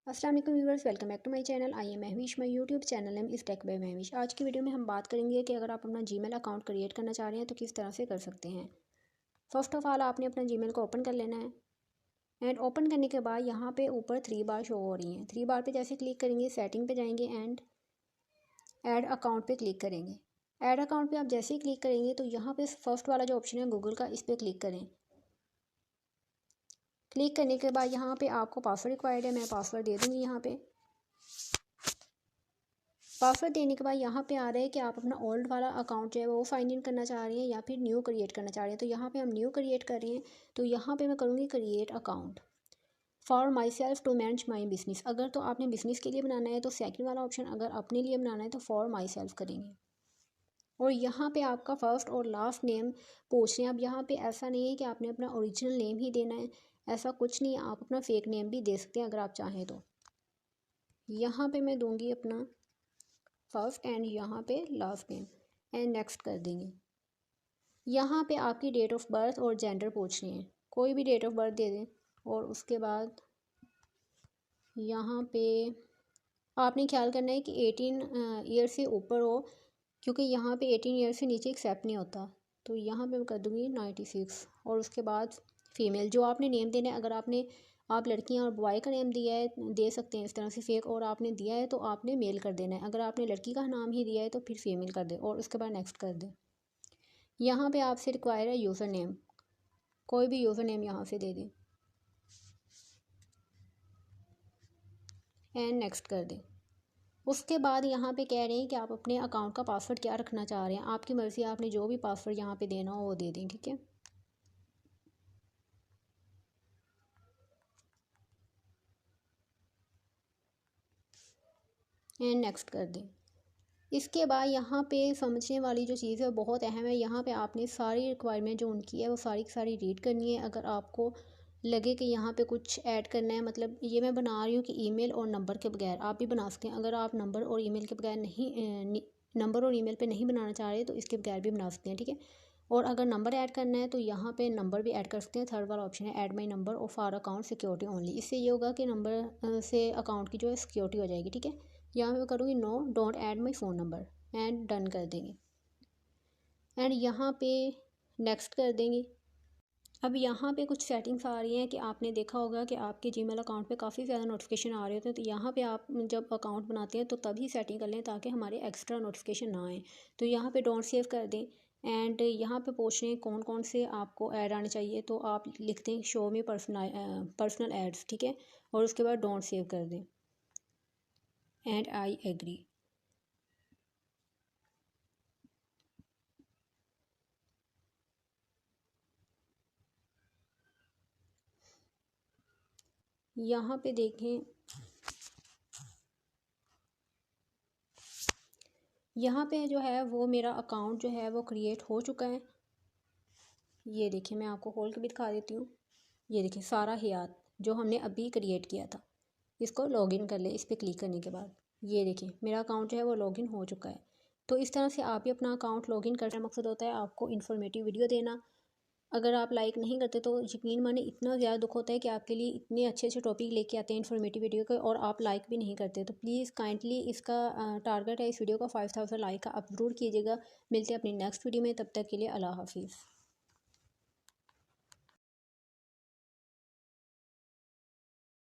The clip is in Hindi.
अस्सलाम वालेकुम viewers, welcome back to my channel. I am Mahvish. My YouTube channel name is Tech by Mahvish. आज की वीडियो में हम बात करेंगे कि अगर आप अपना जीमेल अकाउंट क्रिएट करना चाह रहे हैं तो किस तरह से कर सकते हैं। फर्स्ट ऑफ ऑल आपने अपना जीमेल को ओपन कर लेना है एंड ओपन करने के बाद यहाँ पे ऊपर 3 बार शो हो रही हैं। 3 बार पे जैसे क्लिक करेंगे सेटिंग पे जाएंगे एंड ऐड अकाउंट पे क्लिक करेंगे। ऐड अकाउंट पे आप जैसे ही क्लिक करेंगे तो यहाँ पे फर्स्ट वाला जो ऑप्शन है गूगल का, इस पर क्लिक करें। क्लिक करने के बाद यहाँ पे आपको पासवर्ड रिक्वायर्ड है, मैं पासवर्ड दे दूँगी। यहाँ पे पासवर्ड देने के बाद यहाँ पे आ रहा है कि आप अपना ओल्ड वाला अकाउंट जो है वो साइन इन करना चाह रहे हैं या फिर न्यू क्रिएट करना चाह रहे हैं। तो यहाँ पे हम न्यू क्रिएट कर रहे हैं, तो यहाँ पे मैं करूँगी create account for myself to manage my business. अगर तो आपने बिजनेस के लिए बनाना है तो सेकंड वाला ऑप्शन, अगर अपने लिए बनाना है तो फॉर माई सेल्फ करेंगे। और यहाँ पे आपका फर्स्ट और लास्ट नेम पूछ रहे हैं। अब यहाँ पे ऐसा नहीं है कि आपने अपना ओरिजिनल नेम ही देना है, ऐसा कुछ नहीं है। आप अपना फेक नेम भी दे सकते हैं अगर आप चाहें तो। यहाँ पे मैं दूँगी अपना फर्स्ट एंड यहाँ पे लास्ट नेम एंड नेक्स्ट कर देंगे। यहाँ पे आपकी डेट ऑफ बर्थ और जेंडर पूछ रहे हैं, कोई भी डेट ऑफ बर्थ दे दें। और उसके बाद यहाँ पे आपने ख्याल करना है कि 18 ईयर से ऊपर हो, क्योंकि यहाँ पे 18 ईयर से नीचे एक्सेप्ट नहीं होता। तो यहाँ पे मैं कर दूँगी 96। और उसके बाद फ़ीमेल जो आपने नेम देना है, अगर आप लड़कियां और बॉय का नेम दिया है दे सकते हैं इस तरह से फेक, और आपने दिया है तो आपने मेल कर देना है। अगर आपने लड़की का नाम ही दिया है तो फिर फीमेल कर दें और उसके बाद नेक्स्ट कर दें। यहाँ पे आपसे रिक्वायर है यूज़र नेम, कोई भी यूज़र नेम यहाँ से दे दें एंड नेक्स्ट कर दें। उसके बाद यहाँ पे कह रहे हैं कि आप अपने अकाउंट का पासवर्ड क्या रखना चाह रहे हैं। आपकी मर्ज़ी, आपने जो भी पासवर्ड यहाँ पे देना हो वो दे दें, ठीक है। एंड नेक्स्ट कर दें। इसके बाद यहाँ पे समझने वाली जो चीज़ है बहुत अहम है। यहाँ पे आपने सारी रिक्वायरमेंट जो उनकी है वो सारी की सारी रीड करनी है। अगर आपको लगे कि यहाँ पे कुछ ऐड करना है, मतलब ये मैं बना रही हूँ कि ईमेल और नंबर के बगैर आप भी बना सकते हैं। अगर आप नंबर और ईमेल के बगैर नंबर और ईमेल पे नहीं बनाना चाह रहे तो इसके बगैर भी बना सकते हैं, ठीक है। और अगर नंबर ऐड करना है तो यहाँ पे नंबर भी ऐड कर सकते हैं। थर्ड वाला ऑप्शन है ऐड माई नंबर और फॉर अकाउंट सिक्योरिटी ओनली। इससे ये होगा कि नंबर से अकाउंट की जो है सिक्योरिटी हो जाएगी, ठीक है। यहाँ मैं करूँगी no don't add my phone number and done कर देंगे एंड यहाँ पे नेक्स्ट कर देंगे। अब यहाँ पे कुछ सेटिंग्स आ रही हैं कि आपने देखा होगा कि आपके जीमेल अकाउंट पे काफ़ी ज़्यादा नोटिफिकेशन आ रहे होते हैं। तो यहाँ पे आप जब अकाउंट बनाते हैं तो तभी सेटिंग कर लें ताकि हमारे एक्स्ट्रा नोटिफिकेशन ना आए। तो यहाँ पे डोंट सेव कर दें एंड यहाँ पे पूछ रहे हैं कौन कौन से आपको ऐड आने चाहिए, तो आप लिखते हैं शो में पर्सनल एड्स, ठीक है। और उसके बाद डोंट सेव कर दें एंड आई एग्री। यहाँ पे देखें, यहाँ पे जो है वो मेरा अकाउंट जो है वो क्रिएट हो चुका है। ये देखिए मैं आपको खोल के भी दिखा देती हूँ। ये देखिए सारा हयात जो हमने अभी क्रिएट किया था, इसको लॉगिन कर ले। इस पर क्लिक करने के बाद ये देखिए मेरा अकाउंट जो है वो लॉगिन हो चुका है। तो इस तरह से आप भी अपना अकाउंट लॉगिन करने का मकसद होता है आपको इन्फॉर्मेटिव वीडियो देना। अगर आप लाइक नहीं करते तो यकीन माने इतना ज़्यादा दुख होता है कि आपके लिए इतने अच्छे अच्छे टॉपिक लेके आते हैं इन्फॉर्मेटिव वीडियो के, और आप लाइक भी नहीं करते। तो प्लीज़ काइंडली इसका टारगेट है इस वीडियो का 5000 लाइक का, आप ज़रूर कीजिएगा। मिलते हैं अपनी नेक्स्ट वीडियो में, तब तक के लिए अल्लाह हाफिज़।